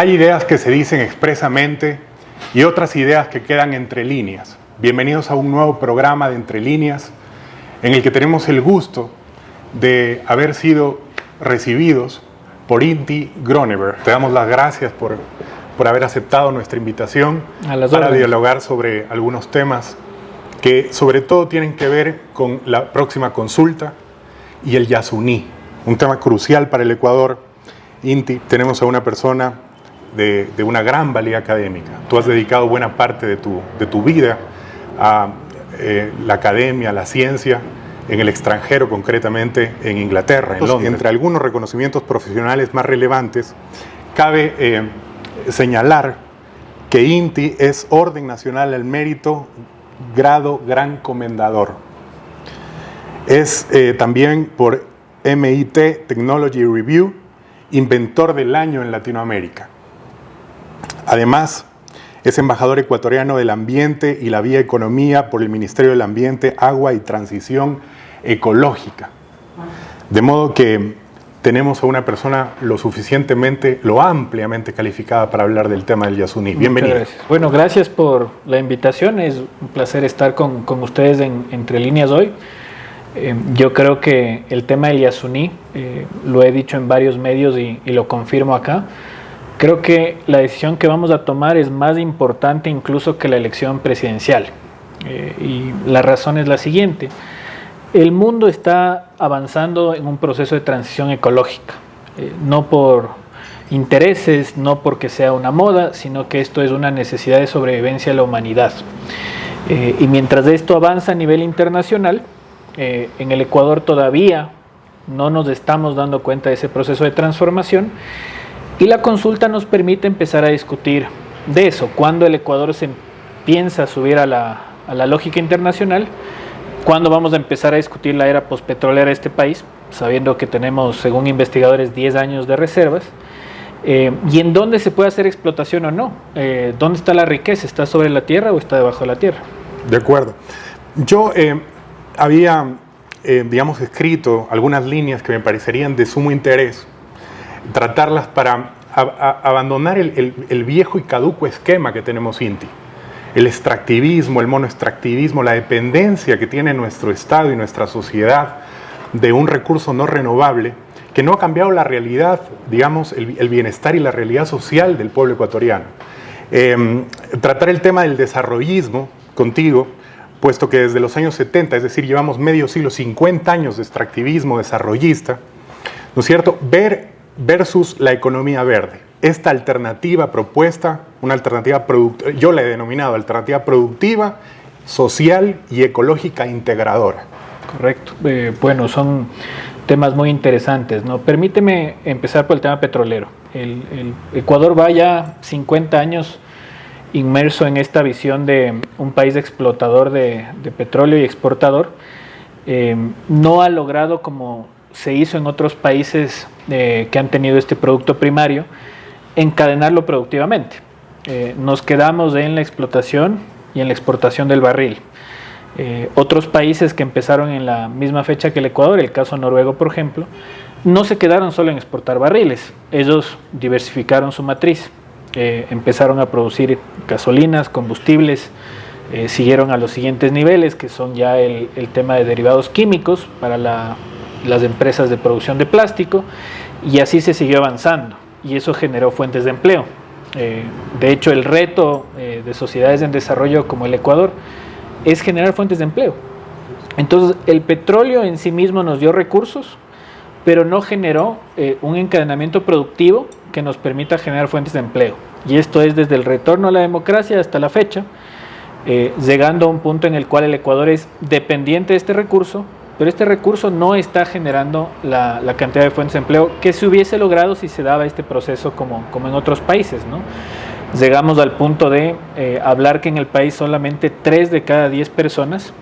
Hay ideas que se dicen expresamente y otras ideas que quedan entre líneas. Bienvenidos a un nuevo programa de Entre Líneas, en el que tenemos el gusto de haber sido recibidos por Inti Groneberg. Te damos las gracias por haber aceptado nuestra invitación para dialogar sobre algunos temas que sobre todo tienen que ver con la próxima consulta y el Yasuní, un tema crucial para el Ecuador. Inti, tenemos a una persona de una gran valía académica. Tú has dedicado buena parte de tu vida a la academia, a la ciencia, en el extranjero, concretamente en Inglaterra, en Londres. Entre algunos reconocimientos profesionales más relevantes, cabe señalar que Inti es Orden Nacional al Mérito, grado Gran Comendador. Es también por MIT Technology Review, Inventor del Año en Latinoamérica. Además, es embajador ecuatoriano del Ambiente y la Vía Economía por el Ministerio del Ambiente, Agua y Transición Ecológica. De modo que tenemos a una persona lo ampliamente calificada para hablar del tema del Yasuní. Bienvenido. Muchas gracias. Bueno, gracias por la invitación. Es un placer estar con ustedes en Entre Líneas hoy. Yo creo que el tema del Yasuní, lo he dicho en varios medios y lo confirmo acá, creo que la decisión que vamos a tomar es más importante incluso que la elección presidencial. Y la razón es la siguiente. El mundo está avanzando en un proceso de transición ecológica, no por intereses, no porque sea una moda, sino que esto es una necesidad de sobrevivencia de la humanidad. Y mientras esto avanza a nivel internacional, en el Ecuador todavía no nos estamos dando cuenta de ese proceso de transformación, y la consulta nos permite empezar a discutir de eso. Cuando el Ecuador se piensa subir a la lógica internacional, cuándo vamos a empezar a discutir la era postpetrolera de este país, sabiendo que tenemos, según investigadores, 10 años de reservas, y en dónde se puede hacer explotación o no. ¿Dónde está la riqueza? ¿Está sobre la tierra o está debajo de la tierra? De acuerdo. Yo había, escrito algunas líneas que me parecerían de sumo interés, tratarlas para abandonar el viejo y caduco esquema que tenemos, Inti. El extractivismo, el monoextractivismo, la dependencia que tiene nuestro Estado y nuestra sociedad de un recurso no renovable que no ha cambiado la realidad, el bienestar y la realidad social del pueblo ecuatoriano. Tratar el tema del desarrollismo contigo, puesto que desde los años 70, es decir, llevamos medio siglo, 50 años de extractivismo desarrollista, ¿no es cierto? Versus la economía verde. Esta alternativa propuesta, una alternativa productiva, yo la he denominado alternativa productiva, social y ecológica integradora. Correcto. Bueno, son temas muy interesantes, ¿no? Permíteme empezar por el tema petrolero. El Ecuador va ya 50 años inmerso en esta visión de un país explotador de petróleo y exportador. No ha logrado, como se hizo en otros países que han tenido este producto primario, encadenarlo productivamente. Nos quedamos en la explotación y en la exportación del barril. Otros países que empezaron en la misma fecha que el Ecuador, el caso noruego por ejemplo, no se quedaron solo en exportar barriles. Ellos diversificaron su matriz, empezaron a producir gasolinas, combustibles, siguieron a los siguientes niveles, que son ya el tema de derivados químicos para las empresas de producción de plástico, y así se siguió avanzando, y eso generó fuentes de empleo. De hecho, el reto de sociedades en desarrollo como el Ecuador es generar fuentes de empleo. Entonces, el petróleo en sí mismo nos dio recursos, pero no generó un encadenamiento productivo que nos permita generar fuentes de empleo. Y esto es desde el retorno a la democracia hasta la fecha, llegando a un punto en el cual el Ecuador es dependiente de este recurso, pero este recurso no está generando la cantidad de fuentes de empleo que se hubiese logrado si se daba este proceso como en otros países, ¿no? Llegamos al punto de hablar que en el país solamente 3 de cada 10 personas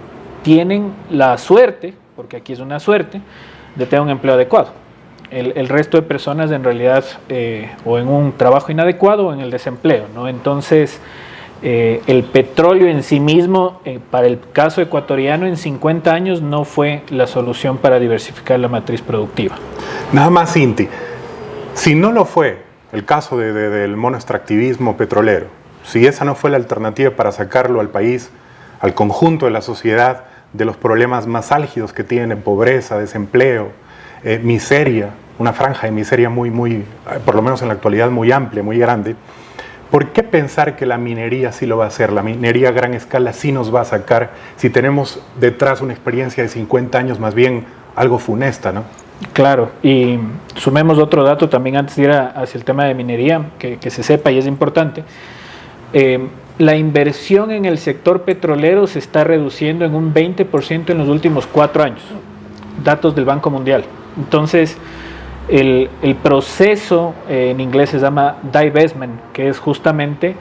tienen la suerte, porque aquí es una suerte, de tener un empleo adecuado. El resto de personas en realidad o en un trabajo inadecuado o en el desempleo, ¿no? Entonces, el petróleo en sí mismo, para el caso ecuatoriano, en 50 años no fue la solución para diversificar la matriz productiva. Nada más, Inti, si no lo fue el caso del monoextractivismo petrolero, si esa no fue la alternativa para sacarlo al país, al conjunto de la sociedad, de los problemas más álgidos que tiene, pobreza, desempleo, miseria, una franja de miseria por lo menos en la actualidad, muy amplia, muy grande, ¿por qué pensar que la minería sí lo va a hacer? La minería a gran escala sí nos va a sacar, si tenemos detrás una experiencia de 50 años más bien algo funesta, ¿no? Claro, y sumemos otro dato también antes de ir hacia el tema de minería, que se sepa y es importante. La inversión en el sector petrolero se está reduciendo en un 20% en los últimos 4 años, datos del Banco Mundial. Entonces, el proceso en inglés se llama divestment, que es justamente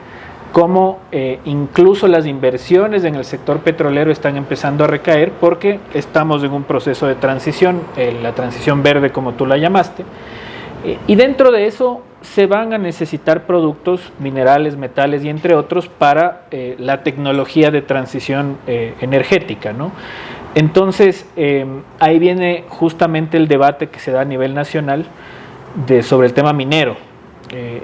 cómo incluso las inversiones en el sector petrolero están empezando a recaer porque estamos en un proceso de transición, la transición verde como tú la llamaste, y dentro de eso se van a necesitar productos, minerales, metales y entre otros para la tecnología de transición energética, ¿no? Entonces, ahí viene justamente el debate que se da a nivel nacional sobre el tema minero.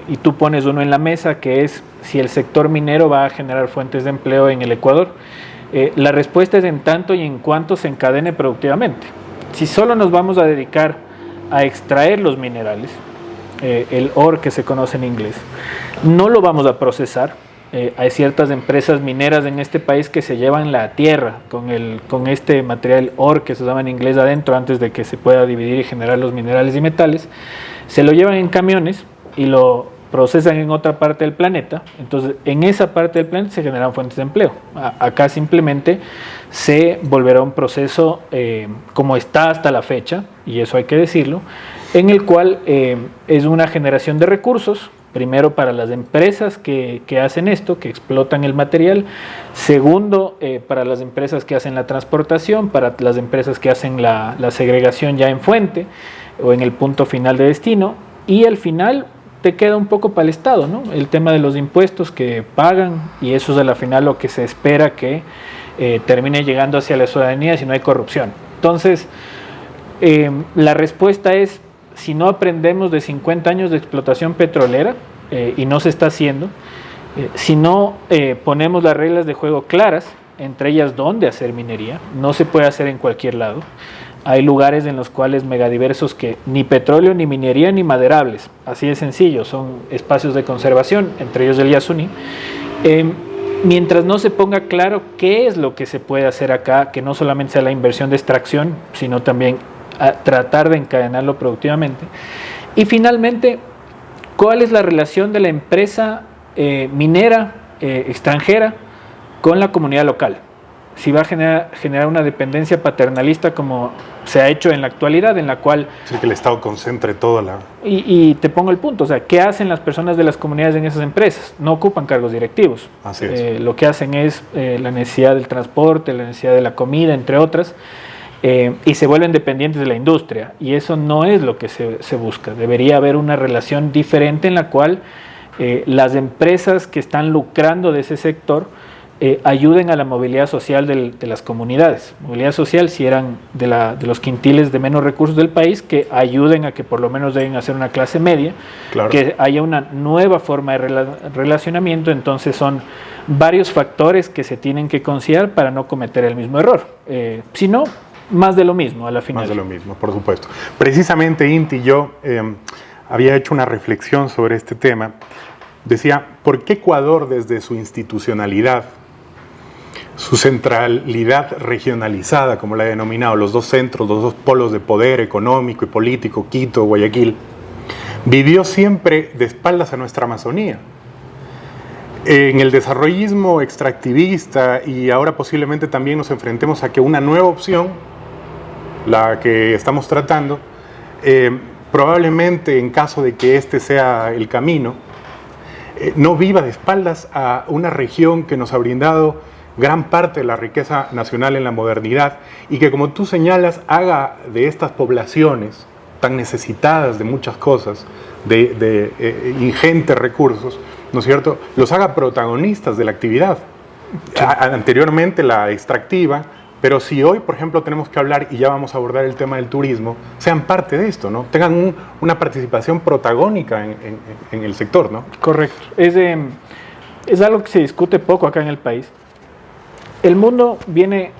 Y tú pones uno en la mesa, que es si el sector minero va a generar fuentes de empleo en el Ecuador. La respuesta es en tanto y en cuanto se encadene productivamente. Si solo nos vamos a dedicar a extraer los minerales, el ore que se conoce en inglés, no lo vamos a procesar. Hay ciertas empresas mineras en este país que se llevan la tierra con este material ore que se llama en inglés adentro antes de que se pueda dividir y generar los minerales y metales. Se lo llevan en camiones y lo procesan en otra parte del planeta. Entonces, en esa parte del planeta se generan fuentes de empleo. Acá simplemente se volverá un proceso como está hasta la fecha, y eso hay que decirlo, en el cual es una generación de recursos, primero para las empresas que hacen esto, que explotan el material, segundo para las empresas que hacen la transportación, para las empresas que hacen la segregación ya en fuente o en el punto final de destino, y al final te queda un poco para el Estado, ¿no? El tema de los impuestos que pagan, y eso es a la final lo que se espera que termine llegando hacia la ciudadanía si no hay corrupción. Entonces, la respuesta es, si no aprendemos de 50 años de explotación petrolera, y no se está haciendo, si no ponemos las reglas de juego claras, entre ellas dónde hacer minería, no se puede hacer en cualquier lado. Hay lugares en los cuales megadiversos que ni petróleo, ni minería, ni maderables, así de sencillo, son espacios de conservación, entre ellos el Yasuní. Mientras no se ponga claro qué es lo que se puede hacer acá, que no solamente sea la inversión de extracción, sino también tratar de encadenarlo productivamente. Y finalmente, ¿cuál es la relación de la empresa minera extranjera con la comunidad local? Si va a generar una dependencia paternalista como se ha hecho en la actualidad, en la cual... Sí, que el Estado concentre toda la... Y te pongo el punto, o sea, ¿qué hacen las personas de las comunidades en esas empresas? No ocupan cargos directivos. Así es. Lo que hacen es la necesidad del transporte, la necesidad de la comida, entre otras, y se vuelven dependientes de la industria. Y eso no es lo que se busca. Debería haber una relación diferente en la cual las empresas que están lucrando de ese sector ayuden a la movilidad social de las comunidades. Movilidad social si eran de los quintiles de menos recursos del país, que ayuden a que por lo menos deben hacer una clase media, claro, que haya una nueva forma de relacionamiento. Entonces son varios factores que se tienen que considerar para no cometer el mismo error. Si no, más de lo mismo a la final. Más de lo mismo, por supuesto. Precisamente, Inti, yo había hecho una reflexión sobre este tema. Decía, ¿por qué Ecuador desde su institucionalidad, su centralidad regionalizada, como la he denominado, los dos centros, los dos polos de poder económico y político, Quito, Guayaquil, vivió siempre de espaldas a nuestra Amazonía? En el desarrollismo extractivista, y ahora posiblemente también nos enfrentemos a que una nueva opción, la que estamos tratando, probablemente en caso de que este sea el camino, no viva de espaldas a una región que nos ha brindado gran parte de la riqueza nacional en la modernidad y que, como tú señalas, haga de estas poblaciones tan necesitadas de muchas cosas, de ingentes recursos, ¿no es cierto?, los haga protagonistas de la actividad. Sí. Anteriormente la extractiva, Pero si hoy, por ejemplo, tenemos que hablar, y ya vamos a abordar el tema del turismo, sean parte de esto, ¿no? Tengan una participación protagónica en el sector, ¿no? Correcto. Es algo que se discute poco acá en el país. El mundo viene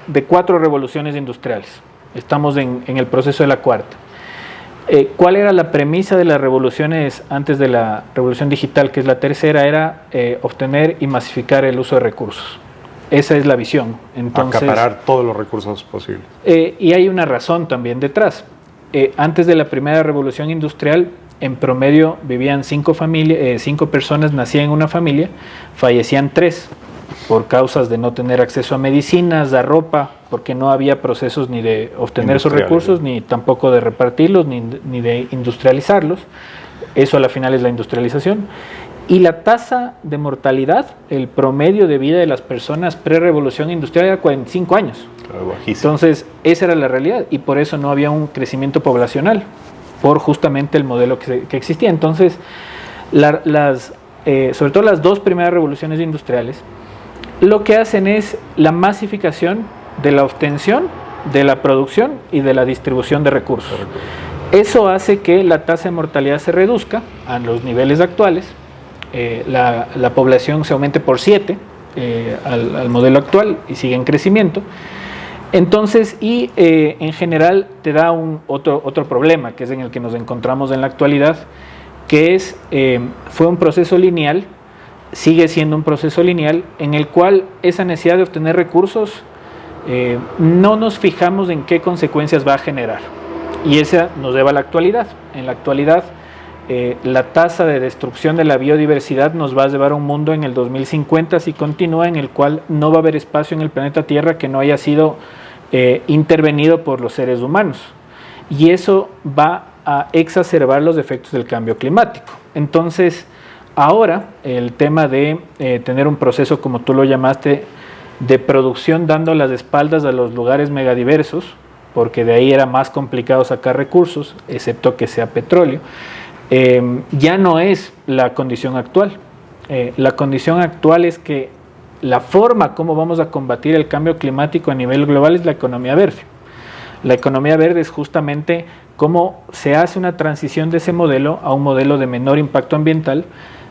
de 4 revoluciones industriales. Estamos en el proceso de la cuarta. ¿Cuál era la premisa de las revoluciones antes de la revolución digital, que es la tercera? Era obtener y masificar el uso de recursos. Esa es la visión. Entonces, acaparar todos los recursos posibles. Y hay una razón también detrás. Antes de la primera revolución industrial, en promedio vivían 5 personas, nacían en una familia, fallecían 3 por causas de no tener acceso a medicinas, a ropa, porque no había procesos ni de obtener esos recursos, ni tampoco de repartirlos, ni de industrializarlos. Eso a la final es la industrialización. Y la tasa de mortalidad, el promedio de vida de las personas pre-revolución industrial era 45 años. Claro, bajísimo. Entonces, esa era la realidad y por eso no había un crecimiento poblacional, por justamente el modelo que existía. Entonces, sobre todo las 2 primeras revoluciones industriales, lo que hacen es la masificación de la obtención, de la producción y de la distribución de recursos. Eso hace que la tasa de mortalidad se reduzca a los niveles actuales. La población se aumente por 7 al modelo actual y sigue en crecimiento. Entonces, en general te da otro problema, que es en el que nos encontramos en la actualidad, que fue un proceso lineal, sigue siendo un proceso lineal, en el cual esa necesidad de obtener recursos no nos fijamos en qué consecuencias va a generar. Y esa nos lleva a la actualidad. En la actualidad, la tasa de destrucción de la biodiversidad nos va a llevar a un mundo en el 2050, si continúa, en el cual no va a haber espacio en el planeta Tierra que no haya sido intervenido por los seres humanos. Y eso va a exacerbar los efectos del cambio climático. Entonces, ahora el tema de tener un proceso, como tú lo llamaste, de producción dando las espaldas a los lugares megadiversos, porque de ahí era más complicado sacar recursos, excepto que sea petróleo, ya no es la condición actual. La condición actual es que la forma como vamos a combatir el cambio climático a nivel global es la economía verde. La economía verde es justamente cómo se hace una transición de ese modelo a un modelo de menor impacto ambiental,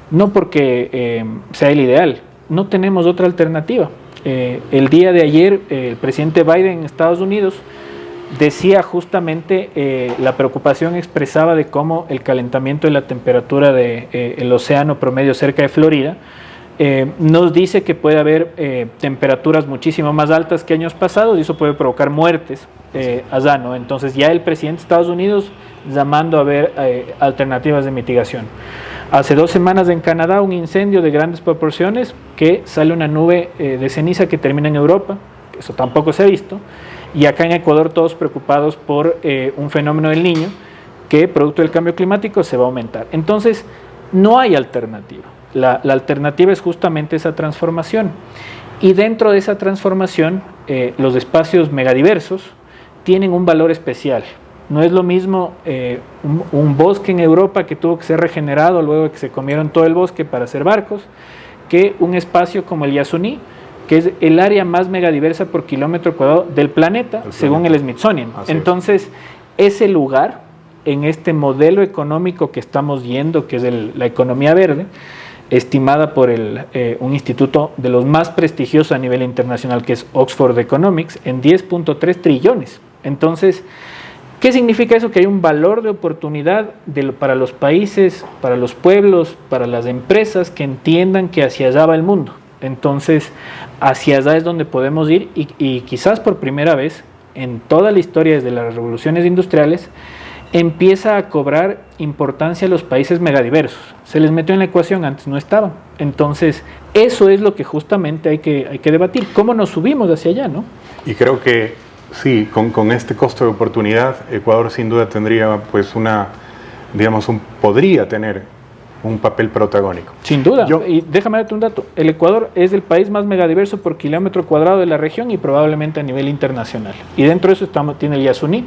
no porque sea el ideal, no tenemos otra alternativa. El día de ayer el presidente Biden en Estados Unidos decía justamente la preocupación expresaba de cómo el calentamiento de la temperatura del océano promedio cerca de Florida nos dice que puede haber temperaturas muchísimo más altas que años pasados y eso puede provocar muertes allá, ¿no? Entonces ya el presidente de Estados Unidos llamando a ver alternativas de mitigación. Hace 2 semanas en Canadá un incendio de grandes proporciones que sale una nube de ceniza que termina en Europa, eso tampoco se ha visto, y acá en Ecuador todos preocupados por un fenómeno del Niño que producto del cambio climático se va a aumentar. Entonces no hay alternativa. La alternativa es justamente esa transformación y dentro de esa transformación los espacios megadiversos tienen un valor especial. No es lo mismo un bosque en Europa que tuvo que ser regenerado luego de que se comieron todo el bosque para hacer barcos, que un espacio como el Yasuní, que es el área más megadiversa por kilómetro cuadrado del planeta, según el Smithsonian. Entonces, ese lugar, en este modelo económico que estamos yendo, que es la economía verde, estimada por un instituto de los más prestigiosos a nivel internacional, que es Oxford Economics, en 10.3 trillones. Entonces, ¿qué significa eso? Que hay un valor de oportunidad para los países, para los pueblos, para las empresas que entiendan que hacia allá va el mundo. Entonces, hacia allá es donde podemos ir y quizás por primera vez en toda la historia desde las revoluciones industriales empieza a cobrar importancia a los países megadiversos. Se les metió en la ecuación, antes no estaban. Entonces, eso es lo que justamente hay que debatir. ¿Cómo nos subimos hacia allá, no? Y creo que sí, con este costo de oportunidad, Ecuador sin duda tendría pues podría tener un papel protagónico. Sin duda, y déjame darte un dato, el Ecuador es el país más megadiverso por kilómetro cuadrado de la región y probablemente a nivel internacional. Y dentro de eso tiene el Yasuní,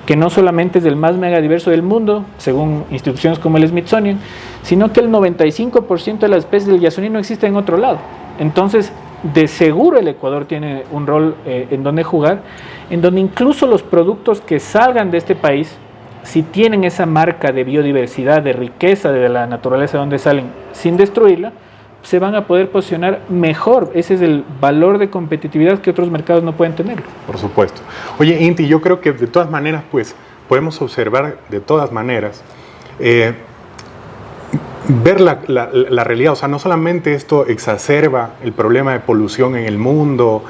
que no solamente es el más megadiverso del mundo, según instituciones como el Smithsonian, sino que el 95% de las especies del Yasuní no existen en otro lado. Entonces, de seguro el Ecuador tiene un rol en donde jugar, en donde incluso los productos que salgan de este país, si tienen esa marca de biodiversidad, de riqueza de la naturaleza de donde salen, sin destruirla, se van a poder posicionar mejor. Ese es el valor de competitividad que otros mercados no pueden tener. Por supuesto. Oye, Inti, yo creo que de todas maneras, pues, podemos observar de todas maneras, ver la realidad. O sea, no solamente esto exacerba el problema de polución en el mundo,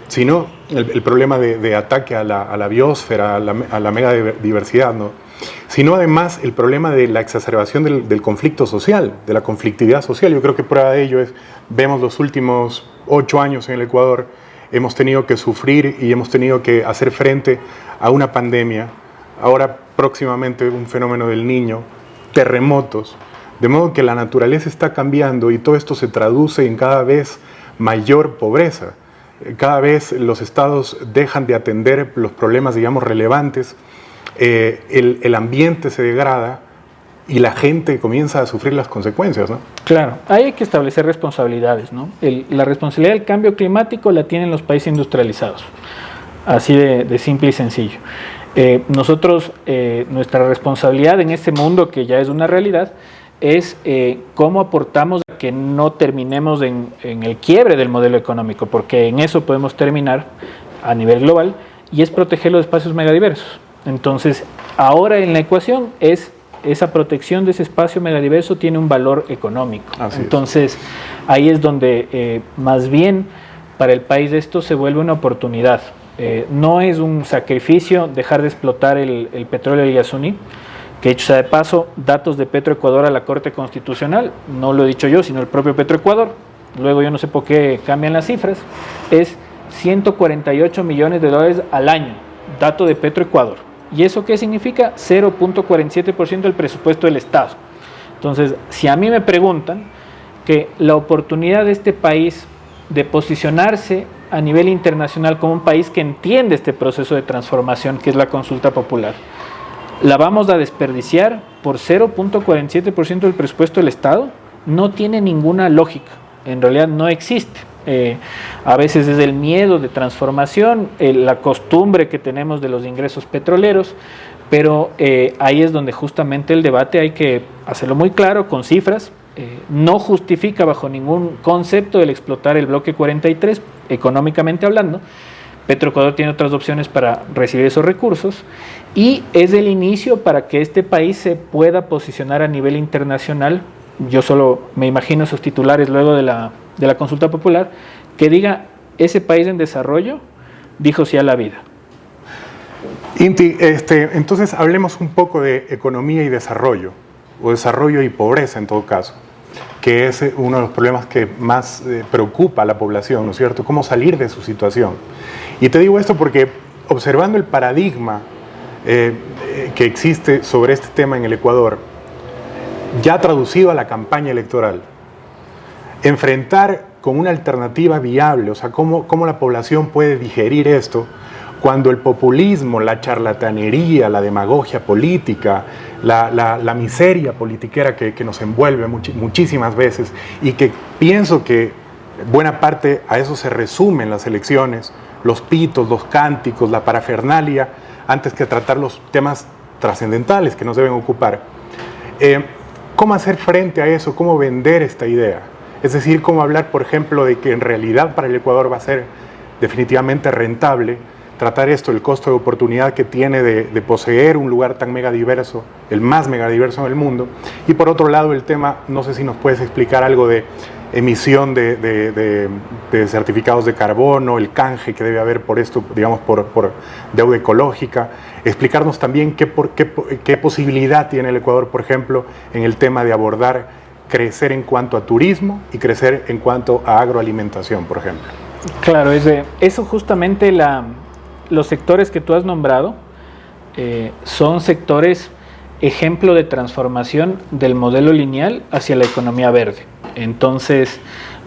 sino el problema de ataque a la biosfera, a la megadiversidad, ¿no? Sino además el problema de la exacerbación del conflicto social, de la conflictividad social. Yo creo que prueba de ello es, vemos los últimos 8 años en el Ecuador, hemos tenido que sufrir y hemos tenido que hacer frente a una pandemia, ahora próximamente un fenómeno del Niño, terremotos, de modo que la naturaleza está cambiando y todo esto se traduce en cada vez mayor pobreza. Cada vez los estados dejan de atender los problemas, digamos, relevantes. El ambiente se degrada y la gente comienza a sufrir las consecuencias, ¿no? Claro, hay que establecer responsabilidades, ¿no? La responsabilidad del cambio climático la tienen los países industrializados, así de simple y sencillo. Nosotros, nuestra responsabilidad en este mundo que ya es una realidad, es cómo aportamos a que no terminemos en el quiebre del modelo económico, porque en eso podemos terminar a nivel global, y es proteger los espacios megadiversos. Entonces, ahora en la ecuación es esa protección de ese espacio megadiverso tiene un valor económico. Entonces, ahí es donde más bien para el país esto se vuelve una oportunidad. No es un sacrificio dejar de explotar el petróleo del Yasuní, que hecho sea de paso, datos de Petroecuador a la Corte Constitucional, no lo he dicho yo, sino el propio Petroecuador, luego yo no sé por qué cambian las cifras, es $148 millones al año, dato de Petroecuador. ¿Y eso qué significa? 0.47% del presupuesto del Estado. Entonces, si a mí me preguntan que la oportunidad de este país de posicionarse a nivel internacional como un país que entiende este proceso de transformación que es la consulta popular, ¿la vamos a desperdiciar por 0.47% del presupuesto del Estado? No tiene ninguna lógica, en realidad no existe. A veces es el miedo de transformación, la costumbre que tenemos de los ingresos petroleros, pero ahí es donde justamente el debate hay que hacerlo muy claro, con cifras. No justifica bajo ningún concepto el explotar el bloque 43, económicamente hablando. Petroecuador tiene otras opciones para recibir esos recursos y es el inicio para que este país se pueda posicionar a nivel internacional. Yo solo me imagino esos titulares luego de la consulta popular, que diga, ese país en desarrollo dijo sí a la vida. Inti, entonces hablemos un poco de economía y desarrollo, o desarrollo y pobreza en todo caso, que es uno de los problemas que más preocupa a la población, ¿no es cierto? ¿Cómo salir de su situación? Y te digo esto porque observando el paradigma que existe sobre este tema en el Ecuador, ya traducido a la campaña electoral, enfrentar con una alternativa viable, o sea, cómo la población puede digerir esto cuando el populismo, la charlatanería, la demagogia política, la miseria politiquera que nos envuelve muchísimas veces y que pienso que buena parte a eso se resumen las elecciones, los pitos, los cánticos, la parafernalia, antes que tratar los temas trascendentales que nos deben ocupar. ¿Cómo hacer frente a eso? ¿Cómo vender esta idea? Es decir, cómo hablar, por ejemplo, de que en realidad para el Ecuador va a ser definitivamente rentable tratar esto, el costo de oportunidad que tiene de poseer un lugar tan megadiverso, el más megadiverso en el mundo. Y por otro lado, el tema, no sé si nos puedes explicar algo de emisión de certificados de carbono, el canje que debe haber por esto, digamos, por deuda ecológica. Explicarnos también qué posibilidad tiene el Ecuador, por ejemplo, en el tema de abordar crecer en cuanto a turismo y crecer en cuanto a agroalimentación, por ejemplo. Claro, eso justamente los sectores que tú has nombrado son sectores ejemplo de transformación del modelo lineal hacia la economía verde. Entonces,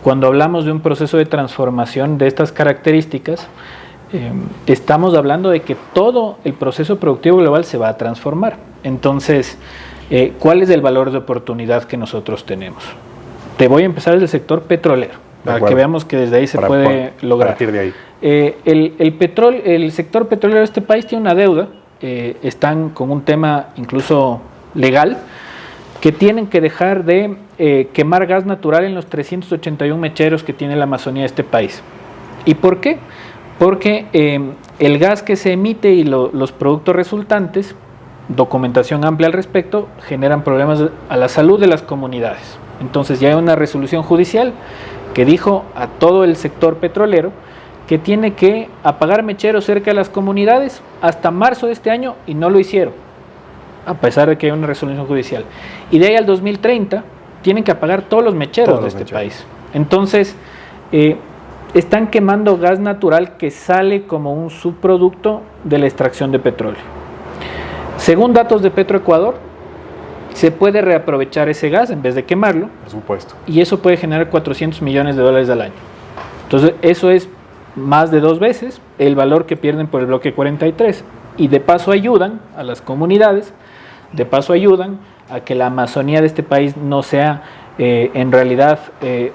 cuando hablamos de un proceso de transformación de estas características, estamos hablando de que todo el proceso productivo global se va a transformar. Entonces, ¿cuál es el valor de oportunidad que nosotros tenemos? Te voy a empezar desde el sector petrolero. para que veamos que desde ahí se puede lograr. A partir de ahí. El sector petrolero de este país tiene una deuda, están con un tema incluso legal, que tienen que dejar de quemar gas natural en los 381 mecheros que tiene la Amazonía de este país. ¿Y por qué? Porque el gas que se emite y los productos resultantes, documentación amplia al respecto, generan problemas a la salud de las comunidades. Entonces ya hay una resolución judicial que dijo a todo el sector petrolero que tiene que apagar mecheros cerca de las comunidades hasta marzo de este año, y no lo hicieron, a pesar de que hay una resolución judicial. Y de ahí al 2030 tienen que apagar todos los mecheros de este país. Entonces, están quemando gas natural que sale como un subproducto de la extracción de petróleo. Según datos de Petroecuador, se puede reaprovechar ese gas en vez de quemarlo. Por supuesto. Y eso puede generar $400 millones al año. Entonces, eso es más de 2 veces el valor que pierden por el bloque 43. Y de paso ayudan a las comunidades, de paso ayudan a que la Amazonía de este país no sea en realidad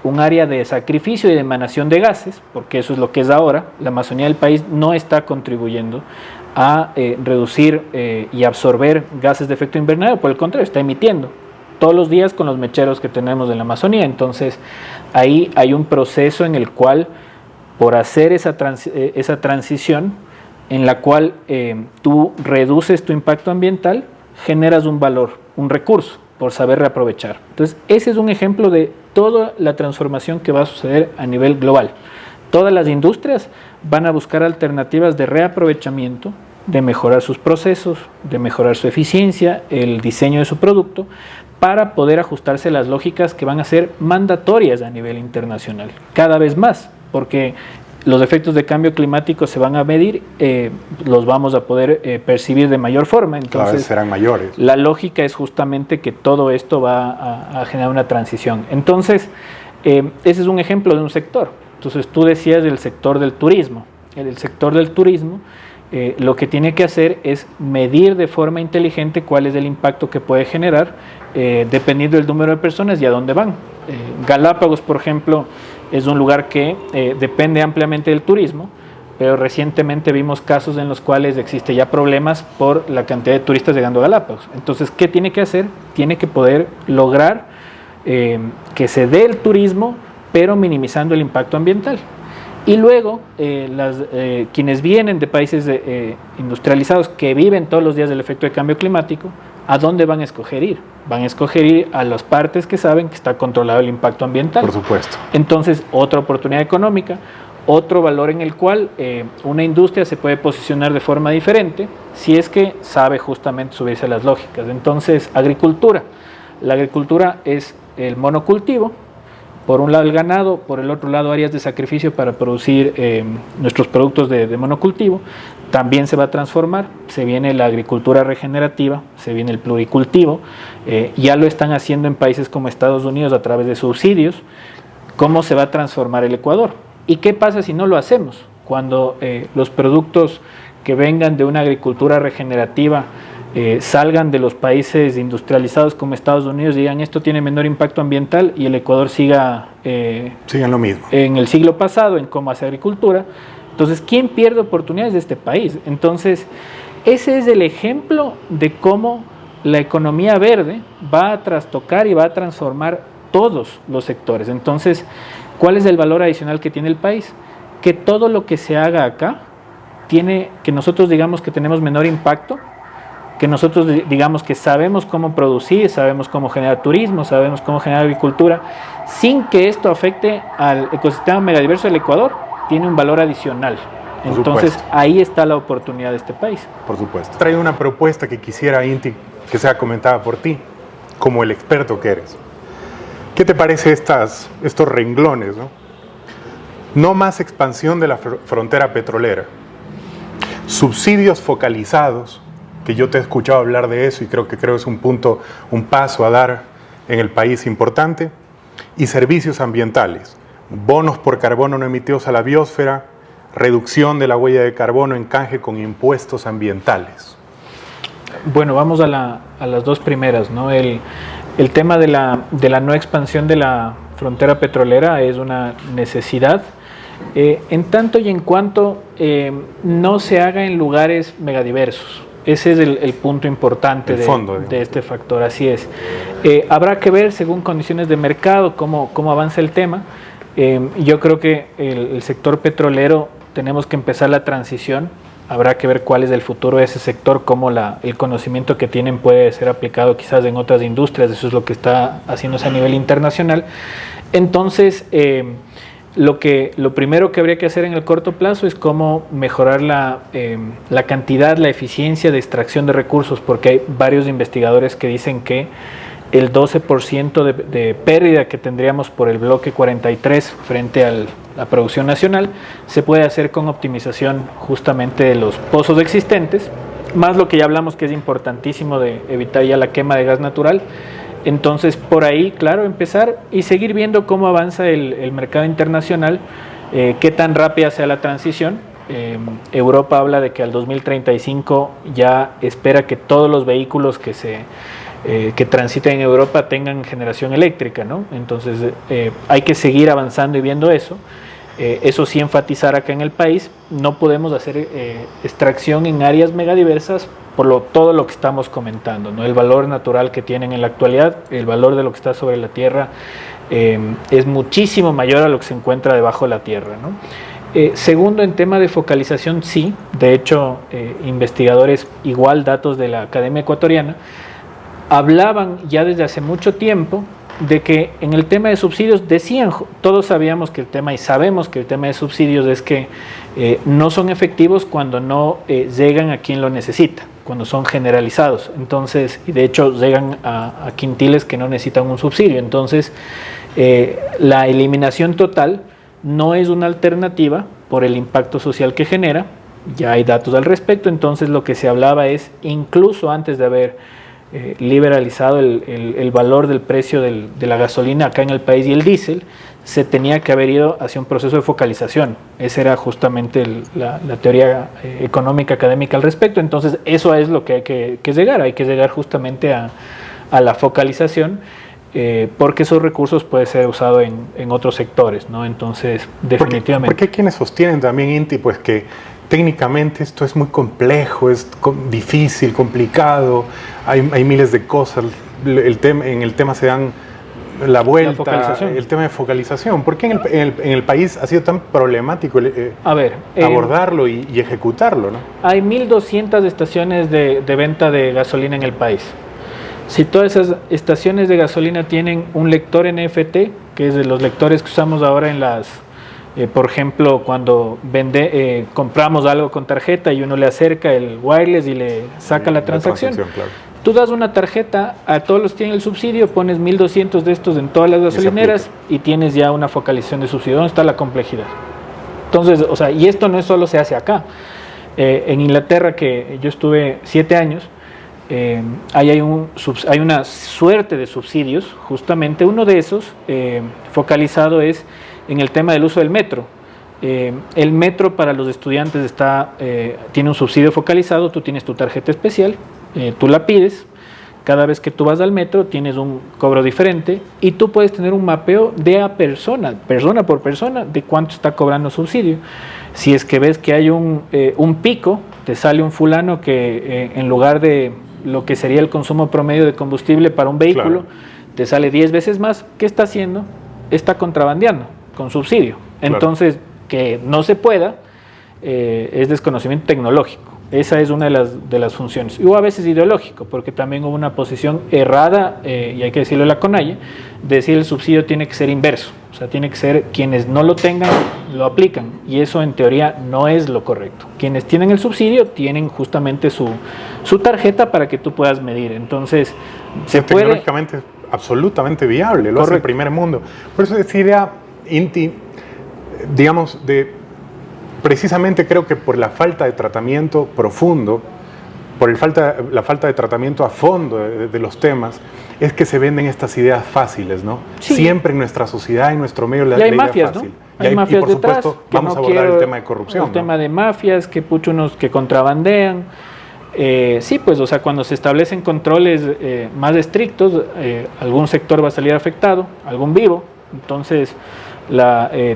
un área de sacrificio y de emanación de gases, porque eso es lo que es ahora. La Amazonía del país no está contribuyendo a reducir y absorber gases de efecto invernadero, por el contrario, está emitiendo todos los días con los mecheros que tenemos en la Amazonía. Entonces ahí hay un proceso en el cual, por hacer esa transición en la cual tú reduces tu impacto ambiental, generas un valor, un recurso, por saber reaprovechar. Entonces, ese es un ejemplo de toda la transformación que va a suceder a nivel global. Todas las industrias van a buscar alternativas de reaprovechamiento, de mejorar sus procesos, de mejorar su eficiencia, el diseño de su producto, para poder ajustarse a las lógicas que van a ser mandatorias a nivel internacional, cada vez más, porque los efectos de cambio climático se van a medir, los vamos a poder percibir de mayor forma. Entonces, cada vez serán mayores. La lógica es justamente que todo esto va a generar una transición. Entonces, ese es un ejemplo de un sector. Entonces, tú decías del sector del turismo. El sector del turismo lo que tiene que hacer es medir de forma inteligente cuál es el impacto que puede generar dependiendo del número de personas y a dónde van. Galápagos, por ejemplo, es un lugar que depende ampliamente del turismo, pero recientemente vimos casos en los cuales existe ya problemas por la cantidad de turistas llegando a Galápagos. Entonces, ¿qué tiene que hacer? Tiene que poder lograr que se dé el turismo, pero minimizando el impacto ambiental. Y luego, quienes vienen de países industrializados que viven todos los días del efecto de cambio climático, ¿a dónde van a escoger ir? Van a escoger ir a las partes que saben que está controlado el impacto ambiental. Por supuesto. Entonces, otra oportunidad económica, otro valor en el cual una industria se puede posicionar de forma diferente si es que sabe justamente subirse a las lógicas. Entonces, agricultura. La agricultura es el monocultivo. Por un lado el ganado, por el otro lado áreas de sacrificio para producir nuestros productos de monocultivo. También se va a transformar, se viene la agricultura regenerativa, se viene el pluricultivo, ya lo están haciendo en países como Estados Unidos a través de subsidios. ¿Cómo se va a transformar el Ecuador? ¿Y qué pasa si no lo hacemos? Cuando los productos que vengan de una agricultura regenerativa salgan de los países industrializados como Estados Unidos y digan esto tiene menor impacto ambiental, y el Ecuador sigan lo mismo en el siglo pasado en cómo hace agricultura. Entonces, ¿quién pierde oportunidades de este país? Entonces, ese es el ejemplo de cómo la economía verde va a trastocar y va a transformar todos los sectores. Entonces, ¿cuál es el valor adicional que tiene el país? Que todo lo que se haga acá tiene, que nosotros digamos que tenemos menor impacto, que nosotros digamos que sabemos cómo producir, sabemos cómo generar turismo, sabemos cómo generar agricultura, sin que esto afecte al ecosistema megadiverso del Ecuador, tiene un valor adicional. Entonces ahí está la oportunidad de este país. Por supuesto. Traigo una propuesta que quisiera, Inti, que sea comentada por ti, como el experto que eres. ¿Qué te parece estos renglones, ¿no? No más expansión de la frontera petrolera, subsidios focalizados, que yo te he escuchado hablar de eso y creo que es un paso a dar en el país importante, y servicios ambientales, bonos por carbono no emitidos a la biosfera, reducción de la huella de carbono en canje con impuestos ambientales. Bueno, vamos a las dos primeras, ¿no? El tema de la no expansión de la frontera petrolera es una necesidad, en tanto y en cuanto no se haga en lugares megadiversos. Ese es el punto importante de este factor, así es. Habrá que ver, según condiciones de mercado, cómo avanza el tema. Yo creo que el sector petrolero tenemos que empezar la transición. Habrá que ver cuál es el futuro de ese sector, cómo el conocimiento que tienen puede ser aplicado quizás en otras industrias. Eso es lo que está haciéndose a nivel internacional. Entonces, lo primero que habría que hacer en el corto plazo es cómo mejorar la cantidad, la eficiencia de extracción de recursos, porque hay varios investigadores que dicen que el 12% de pérdida que tendríamos por el bloque 43 frente a la producción nacional se puede hacer con optimización justamente de los pozos existentes, más lo que ya hablamos que es importantísimo de evitar ya la quema de gas natural. Entonces, por ahí, claro, empezar y seguir viendo cómo avanza el mercado internacional, qué tan rápida sea la transición. Europa habla de que al 2035 ya espera que todos los vehículos que transiten en Europa tengan generación eléctrica, ¿no? Entonces, hay que seguir avanzando y viendo eso. Eso sí, enfatizar acá en el país, no podemos hacer extracción en áreas megadiversas por todo lo que estamos comentando, ¿no? El valor natural que tienen en la actualidad, el valor de lo que está sobre la tierra es muchísimo mayor a lo que se encuentra debajo de la tierra, ¿no? Segundo, en tema de focalización, sí, de hecho, investigadores, igual datos de la Academia Ecuatoriana, hablaban ya desde hace mucho tiempo de que en el tema de subsidios decían, todos sabíamos que el tema y sabemos que el tema de subsidios es que no son efectivos cuando no llegan a quien lo necesita, cuando son generalizados, entonces, y de hecho llegan a quintiles que no necesitan un subsidio. Entonces, la eliminación total no es una alternativa por el impacto social que genera, ya hay datos al respecto. Entonces lo que se hablaba es, incluso antes de haber liberalizado el valor del precio de la gasolina acá en el país y el diésel, se tenía que haber ido hacia un proceso de focalización. Esa era justamente la teoría económica académica al respecto. Entonces eso es lo que hay que llegar justamente a la focalización, porque esos recursos pueden ser usados en otros sectores, ¿no? Entonces, definitivamente. Porque hay quienes sostienen también, Inti, pues que técnicamente esto es muy complejo, es difícil, complicado, hay miles de cosas, en el tema se dan la vuelta, el tema de focalización. ¿Por qué en el país ha sido tan problemático abordarlo y ejecutarlo, ¿no? Hay 1.200 estaciones de venta de gasolina en el país. Si todas esas estaciones de gasolina tienen un lector NFT, que es de los lectores que usamos ahora en por ejemplo, cuando compramos algo con tarjeta y uno le acerca el wireless y le saca la transacción, claro. Tú das una tarjeta, a todos los que tienen el subsidio, pones 1.200 de estos en todas las gasolineras y tienes ya una focalización de subsidio. ¿Dónde está la complejidad? Entonces, y esto no solo se hace acá. En Inglaterra, que yo estuve 7 años, hay una suerte de subsidios. Justamente uno de esos focalizado es en el tema del uso del metro. El metro para los estudiantes tiene un subsidio focalizado. Tú tienes tu tarjeta especial, tú la pides, cada vez que tú vas al metro tienes un cobro diferente y tú puedes tener un mapeo de a persona por persona, de cuánto está cobrando subsidio. Si es que ves que hay un pico, te sale un fulano que en lugar de lo que sería el consumo promedio de combustible para un vehículo, claro, te sale 10 veces más. ¿Qué está haciendo? Está contrabandeando con subsidio. Claro. Entonces, que no se pueda es desconocimiento tecnológico. Esa es una de las funciones. Y a veces ideológico, porque también hubo una posición errada, y hay que decirlo en la CONAIE, de decir el subsidio tiene que ser inverso. O sea, tiene que ser quienes no lo tengan, lo aplican. Y eso en teoría no es lo correcto. Quienes tienen el subsidio tienen justamente su tarjeta para que tú puedas medir. Entonces, se puede... Tecnológicamente es absolutamente viable, lo hace el primer mundo. Por eso esa idea, Inti, digamos, precisamente creo que por la falta de tratamiento profundo, por la falta de tratamiento a fondo de los temas, es que se venden estas ideas fáciles, ¿no? Sí. Siempre en nuestra sociedad, en nuestro medio, la idea mafias, fácil. ¿no? Hay mafias y por detrás, supuesto, vamos a abordar el tema de corrupción. El tema de mafias, que unos que contrabandean. Sí, pues, cuando se establecen controles más estrictos, algún sector va a salir afectado, algún vivo, Entonces,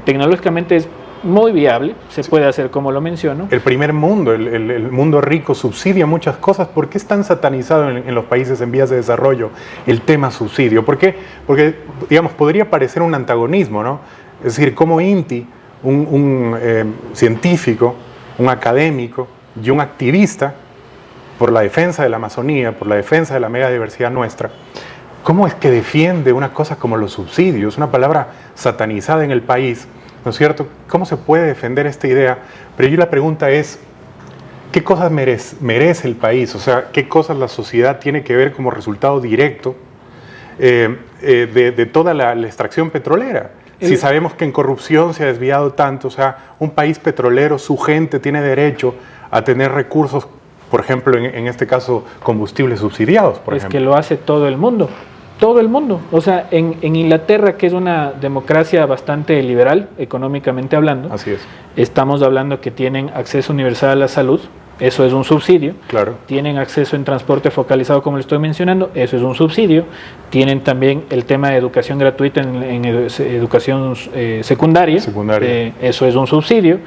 tecnológicamente es muy viable, se puede hacer como lo menciono. El primer mundo, el mundo rico subsidia muchas cosas. ¿Por qué es tan satanizado en los países en vías de desarrollo el tema subsidio? ¿Por qué? Porque, digamos, podría parecer un antagonismo, ¿no? Es decir, como Inti, un científico, un académico y un activista por la defensa de la Amazonía, por la defensa de la megadiversidad nuestra, ¿cómo es que defiende una cosa como los subsidios, una palabra satanizada en el país? ¿No es cierto? ¿Cómo se puede defender esta idea? Pero la pregunta es, ¿qué cosas merece el país? O sea, ¿qué cosas la sociedad tiene que ver como resultado directo de toda la extracción petrolera? Si sabemos que en corrupción se ha desviado tanto, o sea, un país petrolero, su gente tiene derecho a tener recursos, por ejemplo, en este caso, combustibles subsidiados, por ejemplo. Es que lo hace todo el mundo. Todo el mundo. O sea, en Inglaterra, que es una democracia bastante liberal, económicamente hablando, así es. Estamos hablando que tienen acceso universal a la salud, eso es un subsidio. Claro. Tienen acceso en transporte focalizado, como le estoy mencionando, eso es un subsidio. Tienen también el tema de educación gratuita en educación secundaria, eso es un subsidio.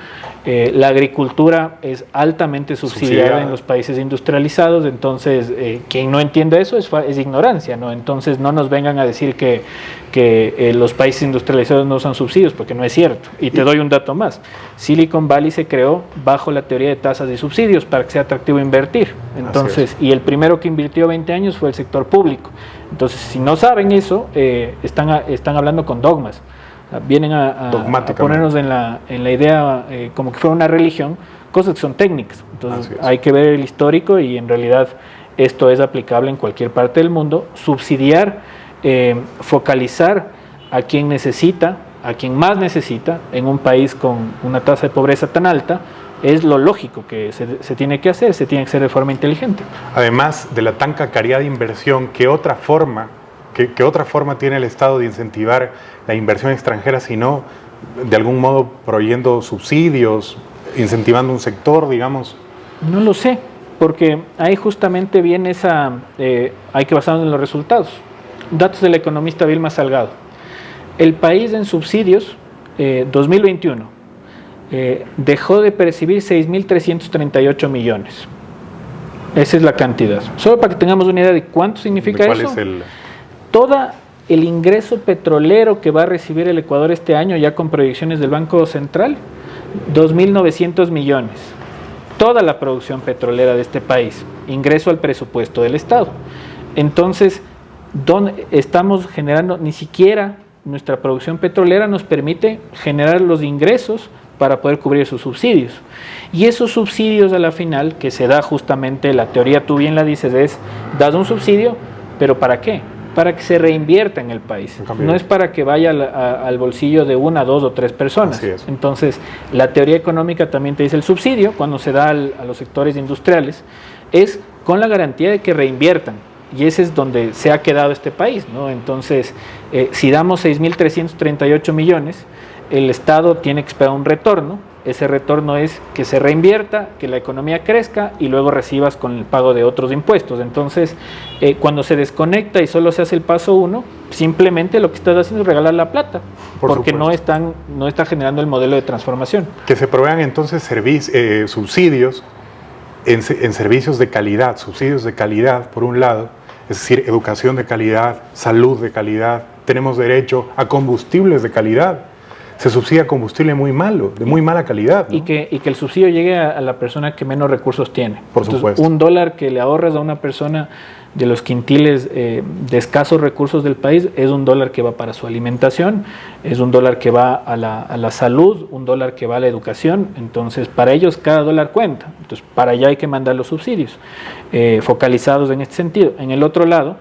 La agricultura es altamente subsidiada en los países industrializados, entonces quien no entiende eso es ignorancia, ¿no? Entonces no nos vengan a decir que los países industrializados no usan subsidios, porque no es cierto. Y te doy un dato más. Silicon Valley se creó bajo la teoría de tasas y subsidios para que sea atractivo invertir. Entonces, y el primero que invirtió 20 años fue el sector público. Entonces, si no saben eso, están hablando con dogmas. Vienen a ponernos en la idea como que fuera una religión, cosas que son técnicas. Entonces hay que ver el histórico y en realidad esto es aplicable en cualquier parte del mundo. Subsidiar, focalizar a quien necesita, a quien más necesita, en un país con una tasa de pobreza tan alta, es lo lógico que se tiene que hacer, se tiene que hacer de forma inteligente. Además de la tan cacareada inversión, ¿qué otra forma tiene el Estado de incentivar la inversión extranjera, si no de algún modo proveyendo subsidios, incentivando un sector, digamos? No lo sé, porque ahí justamente viene hay que basarnos en los resultados. Datos del economista Vilma Salgado. El país en subsidios, 2021, dejó de percibir 6.338 millones. Esa es la cantidad. Solo para que tengamos una idea de cuánto significa eso. ¿Cuál es todo el ingreso petrolero que va a recibir el Ecuador este año, ya con proyecciones del Banco Central? 2.900 millones. Toda la producción petrolera de este país, ingreso al presupuesto del Estado. Entonces, estamos generando, ni siquiera nuestra producción petrolera nos permite generar los ingresos para poder cubrir esos subsidios. Y esos subsidios a la final, que se da justamente, la teoría tú bien la dices, das un subsidio, pero ¿para qué? Para que se reinvierta en el país. No es para que vaya al bolsillo de una, dos o tres personas. Entonces, la teoría económica también te dice el subsidio, cuando se da a los sectores industriales, es con la garantía de que reinviertan. Y ese es donde se ha quedado este país, ¿no? Entonces, si damos 6.338 millones, el Estado tiene que esperar un retorno. Ese retorno es que se reinvierta, que la economía crezca y luego recibas con el pago de otros impuestos. Entonces, cuando se desconecta y solo se hace el paso 1, simplemente lo que estás haciendo es regalar la plata, porque no está generando el modelo de transformación. Que se provean entonces subsidios en servicios de calidad, subsidios de calidad por un lado, es decir, educación de calidad, salud de calidad, tenemos derecho a combustibles de calidad. Se subsidia combustible muy malo, de muy mala calidad, ¿no? Y que el subsidio llegue a la persona que menos recursos tiene. Por supuesto. $1 que le ahorras a una persona de los quintiles de escasos recursos del país es $1 que va para su alimentación, es $1 que va a la salud, $1 que va a la educación. Entonces, para ellos cada dólar cuenta. Entonces, para allá hay que mandar los subsidios focalizados en este sentido. En el otro lado,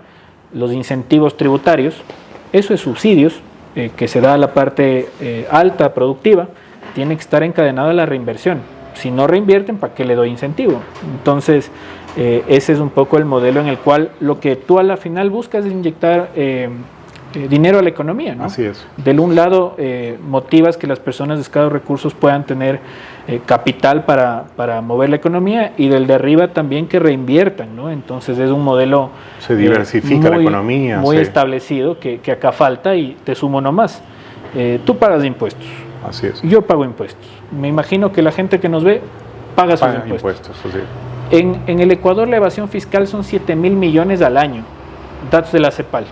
los incentivos tributarios, eso es subsidios, que se da a la parte alta, productiva, tiene que estar encadenado a la reinversión. Si no reinvierten, ¿para qué le doy incentivo? Entonces, ese es un poco el modelo en el cual lo que tú a la final buscas es inyectar dinero a la economía, ¿no? Así es. Del un lado, motivas que las personas de escasos recursos puedan tener capital para mover la economía, y del de arriba también que reinviertan, ¿no? Entonces es un modelo se diversifica la economía, muy establecido que acá falta, y te sumo nomás. tú pagas impuestos. Así es. Yo pago impuestos. Me imagino que la gente que nos ve paga sus impuestos. Sí. En el Ecuador la evasión fiscal son 7.000 millones al año, datos de la CEPAL.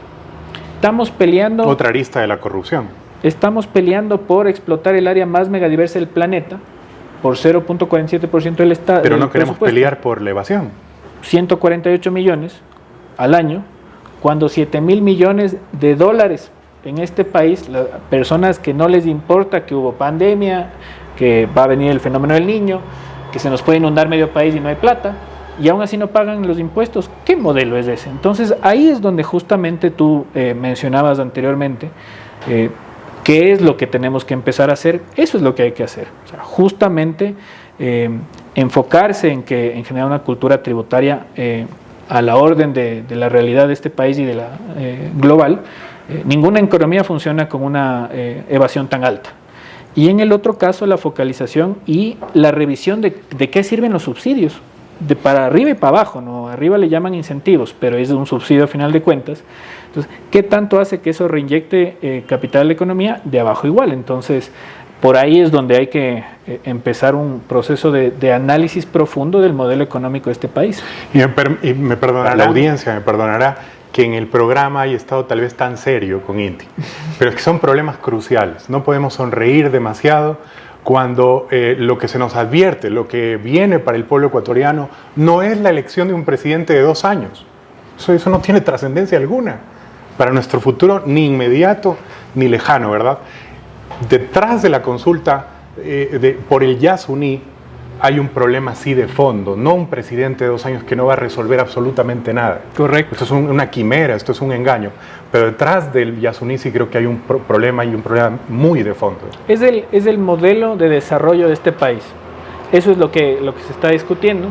Estamos peleando... Otra arista de la corrupción. Estamos peleando por explotar el área más megadiversa del planeta, por 0.47% del Estado. Pero no queremos pelear por la evasión. 148 millones al año, cuando 7.000 millones de dólares en este país, las personas que no les importa que hubo pandemia, que va a venir el fenómeno del Niño, que se nos puede inundar medio país y no hay plata, y aún así no pagan los impuestos. ¿Qué modelo es ese? Entonces ahí es donde justamente tú mencionabas anteriormente, ¿qué es lo que tenemos que empezar a hacer? Eso es lo que hay que hacer. O sea, justamente enfocarse en generar una cultura tributaria a la orden de la realidad de este país y de la global. Ninguna economía funciona con una evasión tan alta. Y en el otro caso, la focalización y la revisión de qué sirven los subsidios, de para arriba y para abajo, ¿no? Arriba le llaman incentivos, pero es un subsidio a final de cuentas. Entonces, ¿qué tanto hace que eso reinyecte capital a la economía? De abajo igual. Entonces, por ahí es donde hay que empezar un proceso de análisis profundo del modelo económico de este país. Y me perdonará la audiencia, me perdonará que en el programa haya estado tal vez tan serio con Inti, pero es que son problemas cruciales. No podemos sonreír demasiado cuando lo que se nos advierte, lo que viene para el pueblo ecuatoriano, no es la elección de un presidente de 2 años. Eso no tiene trascendencia alguna para nuestro futuro, ni inmediato ni lejano, ¿verdad? Detrás de la consulta por el Yasuní hay un problema así de fondo, no un presidente de 2 años que no va a resolver absolutamente nada. Correcto. Esto es una quimera, esto es un engaño. Pero detrás del Yasuní sí creo que hay un problema y un problema muy de fondo. Es el modelo de desarrollo de este país. Eso es lo que se está discutiendo.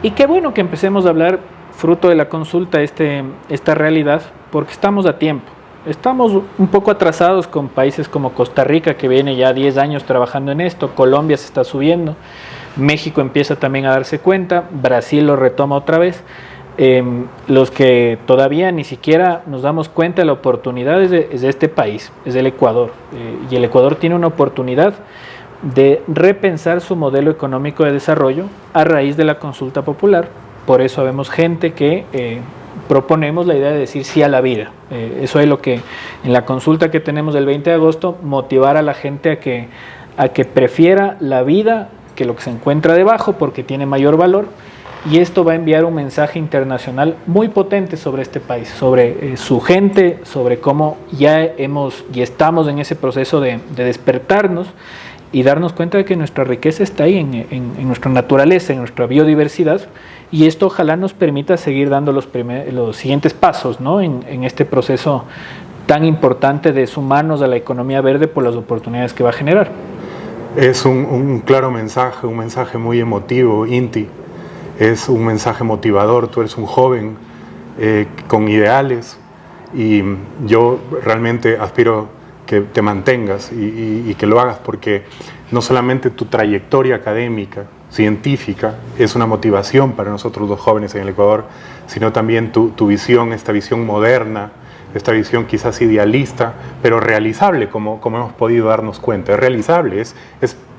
Y qué bueno que empecemos a hablar, fruto de la consulta, esta realidad, porque estamos a tiempo. Estamos un poco atrasados con países como Costa Rica, que viene ya 10 años trabajando en esto. Colombia se está subiendo. México empieza también a darse cuenta, Brasil lo retoma otra vez. Los que todavía ni siquiera nos damos cuenta de la oportunidad es de este país, es del Ecuador. Y el Ecuador tiene una oportunidad de repensar su modelo económico de desarrollo a raíz de la consulta popular. Por eso vemos gente que proponemos la idea de decir sí a la vida. Eso es lo que en la consulta que tenemos del 20 de agosto, motivar a la gente a que prefiera la vida que lo que se encuentra debajo porque tiene mayor valor, y esto va a enviar un mensaje internacional muy potente sobre este país, sobre su gente, sobre cómo ya estamos en ese proceso de despertarnos y darnos cuenta de que nuestra riqueza está ahí en nuestra naturaleza, en nuestra biodiversidad, y esto ojalá nos permita seguir dando los siguientes pasos, ¿no? en este proceso tan importante de sumarnos a la economía verde por las oportunidades que va a generar. Es un claro mensaje, un mensaje muy emotivo, Inti. Es un mensaje motivador. Tú eres un joven con ideales y yo realmente aspiro que te mantengas y que lo hagas, porque no solamente tu trayectoria académica, científica, es una motivación para nosotros los jóvenes en el Ecuador, sino también tu visión, esta visión moderna, esta visión quizás idealista, pero realizable, como hemos podido darnos cuenta. Es realizable, es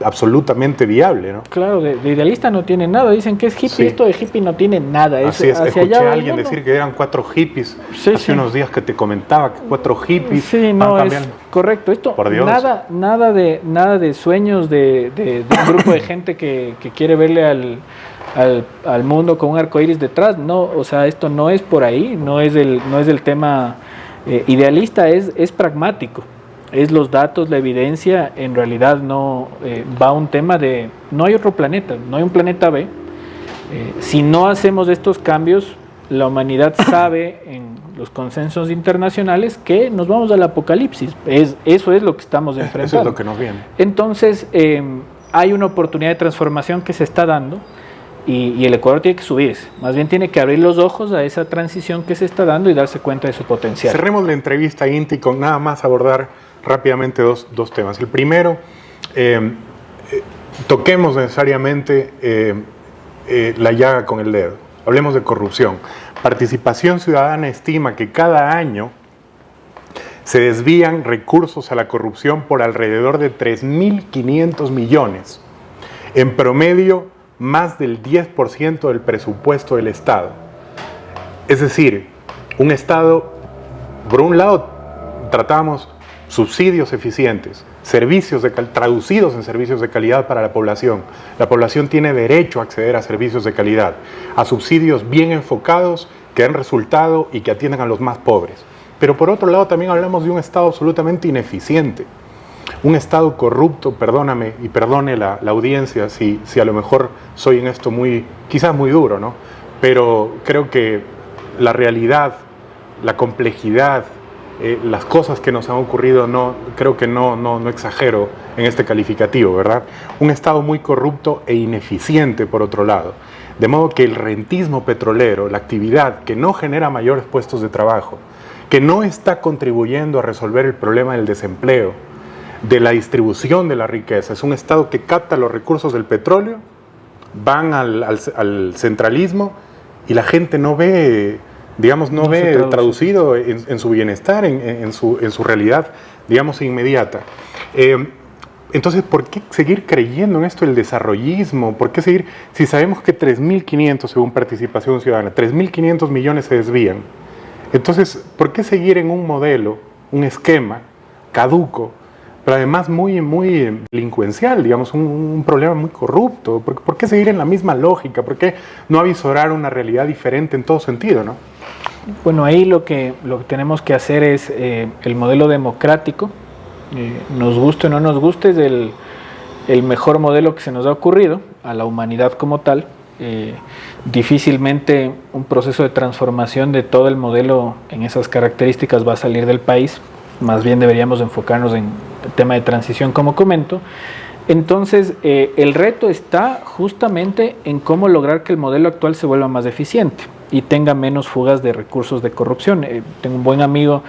absolutamente viable, ¿no? Claro, de idealista no tiene nada. Dicen que es hippie, sí. Esto de hippie no tiene nada. Así es, escuché a alguien decir que eran 4 hippies hace unos días que te comentaba que 4 hippies van cambiando. Es correcto. Esto, por Dios. Nada de sueños de un grupo de gente que quiere verle al mundo con un arcoíris detrás. No, o sea, esto no es por ahí, no es el tema idealista, es pragmático. Es los datos, la evidencia. En realidad no va a un tema de no hay otro planeta, no hay un planeta B. Si no hacemos estos cambios, la humanidad sabe en los consensos internacionales que nos vamos al apocalipsis. Eso es lo que estamos enfrentando. Eso es lo que nos viene. Entonces hay una oportunidad de transformación que se está dando y el Ecuador tiene que subirse. Más bien tiene que abrir los ojos a esa transición que se está dando y darse cuenta de su potencial. Cerremos la entrevista, Inti, con nada más abordar rápidamente dos temas. El primero, toquemos necesariamente la llaga con el dedo. Hablemos de corrupción. Participación Ciudadana estima que cada año se desvían recursos a la corrupción por alrededor de 3.500 millones. En promedio, más del 10% del presupuesto del Estado. Es decir, un Estado, por un lado, tratamos subsidios eficientes, servicios traducidos en servicios de calidad para la población. La población tiene derecho a acceder a servicios de calidad, a subsidios bien enfocados que den resultado y que atiendan a los más pobres. Pero por otro lado también hablamos de un Estado absolutamente ineficiente, un Estado corrupto. Perdóname y perdone la audiencia si a lo mejor soy en esto quizás muy duro, ¿no? Pero creo que la realidad, la complejidad, las cosas que nos han ocurrido, creo que no exagero en este calificativo, ¿verdad? Un Estado muy corrupto e ineficiente, por otro lado. De modo que el rentismo petrolero, la actividad que no genera mayores puestos de trabajo, que no está contribuyendo a resolver el problema del desempleo, de la distribución de la riqueza, es un Estado que capta los recursos del petróleo, van al centralismo y la gente no ve traducido en su bienestar, en su realidad, digamos, inmediata. Entonces, ¿por qué seguir creyendo en esto del desarrollismo? ¿Por qué seguir, si sabemos que 3.500, según Participación Ciudadana, 3.500 millones se desvían? Entonces, ¿por qué seguir en un modelo, un esquema caduco, pero además muy delincuencial, digamos, un problema muy corrupto? ¿Por qué seguir en la misma lógica? ¿Por qué no avisorar una realidad diferente en todo sentido, no? Bueno, ahí lo que tenemos que hacer es el modelo democrático, nos guste o no nos guste, es el mejor modelo que se nos ha ocurrido a la humanidad como tal. Difícilmente un proceso de transformación de todo el modelo en esas características va a salir del país, más bien deberíamos enfocarnos en el tema de transición, como comento. Entonces, el reto está justamente en cómo lograr que el modelo actual se vuelva más eficiente y tenga menos fugas de recursos de corrupción. Tengo un buen amigo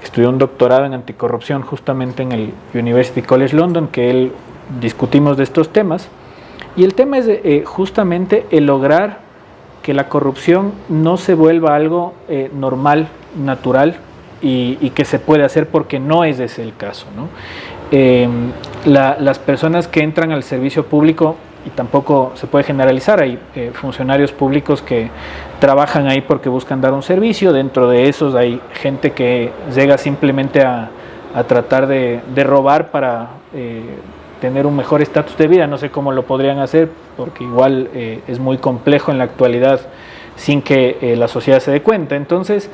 que estudió un doctorado en anticorrupción justamente en el University College London, que él discutimos de estos temas, y el tema es justamente el lograr que la corrupción no se vuelva algo normal, natural, y que se puede hacer, porque no es ese el caso, ¿no? Las personas que entran al servicio público, y tampoco se puede generalizar, hay funcionarios públicos que trabajan ahí porque buscan dar un servicio, dentro de esos hay gente que llega simplemente a tratar de robar para tener un mejor estatus de vida. No sé cómo lo podrían hacer, porque igual es muy complejo en la actualidad sin que la sociedad se dé cuenta. Entonces,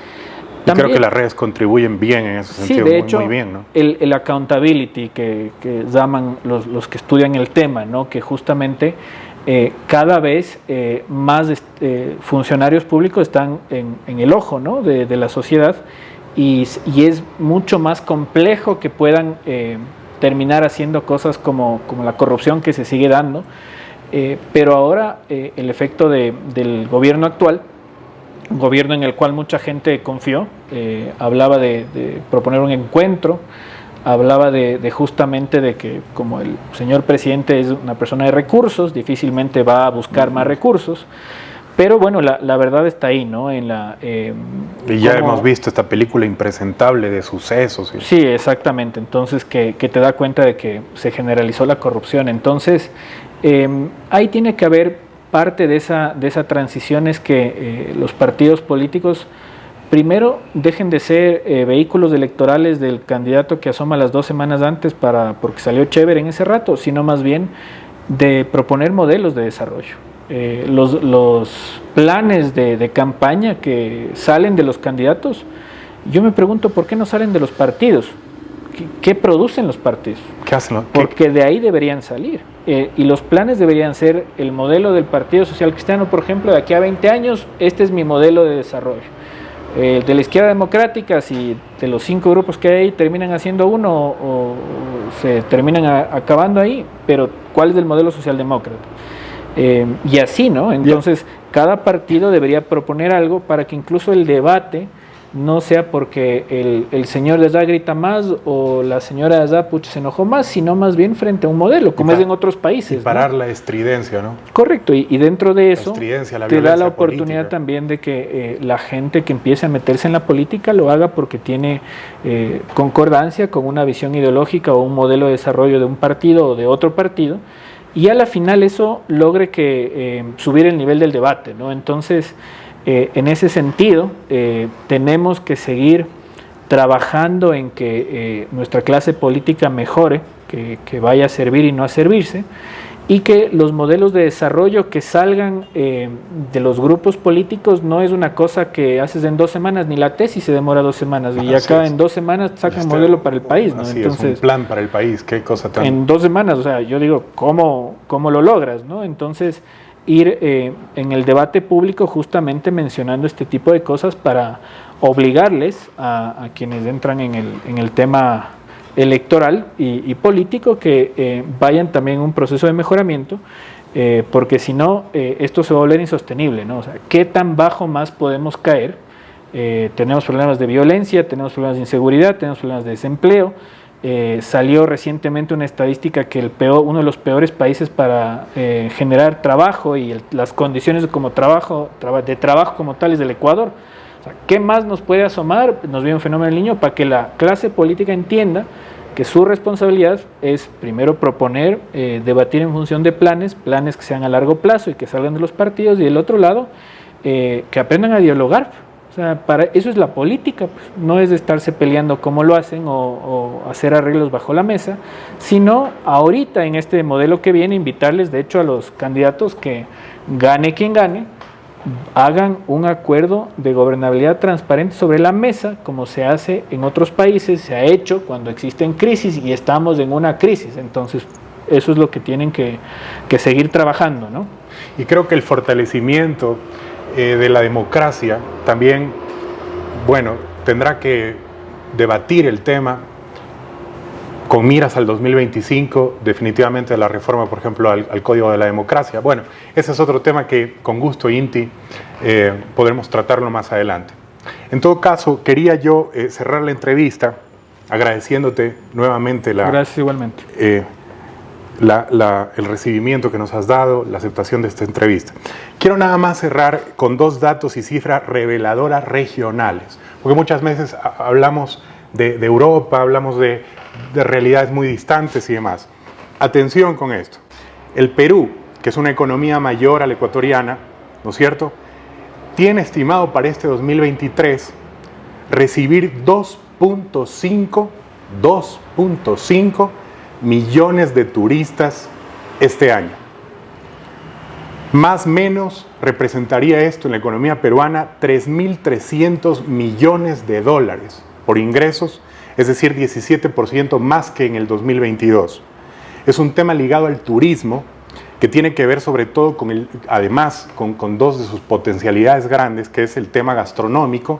creo que las redes contribuyen bien en ese sentido, sí, de hecho, muy bien, ¿no? El accountability que llaman los que estudian el tema, ¿no? Que justamente cada vez más funcionarios públicos están en el ojo, ¿no? de la sociedad, y es mucho más complejo que puedan terminar haciendo cosas como la corrupción que se sigue dando, pero ahora el efecto del gobierno actual, un gobierno en el cual mucha gente confió, hablaba de proponer un encuentro, hablaba de justamente de que como el señor presidente es una persona de recursos, difícilmente va a buscar más recursos, pero bueno, la verdad está ahí, ¿no? Y ya hemos visto esta película impresentable de sucesos. Sí, exactamente, entonces que te da cuenta de que se generalizó la corrupción. Entonces, ahí tiene que haber parte de esa transición, es que los partidos políticos primero dejen de ser vehículos electorales del candidato que asoma las 2 semanas antes porque salió chévere en ese rato, sino más bien de proponer modelos de desarrollo. Los planes de campaña que salen de los candidatos, yo me pregunto por qué no salen de los partidos. ¿Qué producen los partidos? ¿Qué hacen? Porque de ahí deberían salir. Y los planes deberían ser el modelo del Partido Social Cristiano, por ejemplo, de aquí a 20 años, este es mi modelo de desarrollo. De la izquierda democrática, si de los 5 grupos que hay ahí terminan haciendo uno o se terminan acabando ahí, pero ¿cuál es el modelo socialdemócrata? Y así, ¿no? Entonces, cada partido debería proponer algo para que incluso el debate no sea porque el señor de allá grita más o la señora de allá se enojó más, sino más bien frente a un modelo, como es en otros países. Y parar, ¿no?, la estridencia, ¿no? Correcto, y dentro de eso te da la oportunidad política también de que la gente que empiece a meterse en la política lo haga porque tiene concordancia con una visión ideológica o un modelo de desarrollo de un partido o de otro partido, y a la final eso logre que subir el nivel del debate, ¿no? Entonces, en ese sentido, tenemos que seguir trabajando en que nuestra clase política mejore, que vaya a servir y no a servirse, y que los modelos de desarrollo que salgan de los grupos políticos no es una cosa que haces en 2 semanas, ni la tesis se demora 2 semanas, y acá en 2 semanas sacan un modelo para el país, ¿no? Entonces, es un plan para el país, qué cosa tan... En 2 semanas, o sea, yo digo, ¿cómo lo logras, no? Entonces, ir en el debate público justamente mencionando este tipo de cosas para obligarles a quienes entran en el tema electoral y político que vayan también en un proceso de mejoramiento, porque si no, esto se va a volver insostenible, ¿no? O sea, ¿qué tan bajo más podemos caer? Tenemos problemas de violencia, tenemos problemas de inseguridad, tenemos problemas de desempleo. Salió recientemente una estadística que uno de los peores países para generar trabajo y las condiciones de trabajo como tal es del Ecuador. O sea, ¿qué más nos puede asomar? Nos viene un fenómeno del Niño para que la clase política entienda que su responsabilidad es primero proponer, debatir en función de planes que sean a largo plazo y que salgan de los partidos, y del otro lado, que aprendan a dialogar. O sea, para eso es la política, pues. No es de estarse peleando como lo hacen o hacer arreglos bajo la mesa, sino ahorita en este modelo que viene, invitarles de hecho a los candidatos que gane quien gane, hagan un acuerdo de gobernabilidad transparente sobre la mesa, como se hace en otros países, se ha hecho cuando existen crisis y estamos en una crisis. Entonces, eso es lo que tienen que seguir trabajando, ¿no? Y creo que el fortalecimiento de la democracia también, bueno, tendrá que debatir el tema con miras al 2025, definitivamente la reforma, por ejemplo, al Código de la Democracia. Bueno, ese es otro tema que con gusto, Inti, podremos tratarlo más adelante. En todo caso, quería yo cerrar la entrevista agradeciéndote nuevamente Gracias igualmente. El recibimiento que nos has dado, la aceptación de esta entrevista. Quiero nada más cerrar con 2 datos y cifras reveladoras regionales, porque muchas veces hablamos de Europa, hablamos de realidades muy distantes y demás. Atención con esto. El Perú, que es una economía mayor a la ecuatoriana, ¿no es cierto?, tiene estimado para este 2023 recibir 2.5 millones de turistas este año. Más o menos representaría esto en la economía peruana 3.300 millones de dólares por ingresos, es decir, 17% más que en el 2022. Es un tema ligado al turismo que tiene que ver sobre todo además con 2 de sus potencialidades grandes, que es el tema gastronómico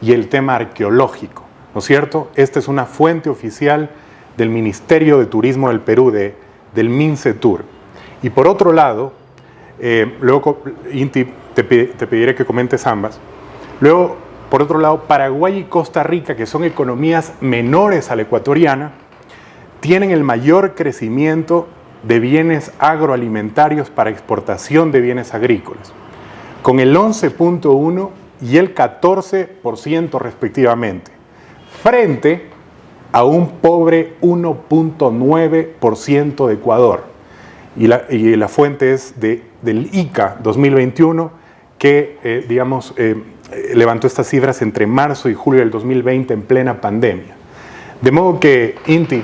y el tema arqueológico, ¿no es cierto? Esta es una fuente oficial del Ministerio de Turismo del Perú, del MINCETUR. Y por otro lado, luego, Inti, te pediré que comentes ambas. Luego, por otro lado, Paraguay y Costa Rica, que son economías menores a la ecuatoriana, tienen el mayor crecimiento de bienes agroalimentarios para exportación de bienes agrícolas, con el 11.1% y el 14% respectivamente, frente a un pobre 1.9% de Ecuador. Y la fuente es del ICA 2021, que, levantó estas cifras entre marzo y julio del 2020 en plena pandemia. De modo que, Inti,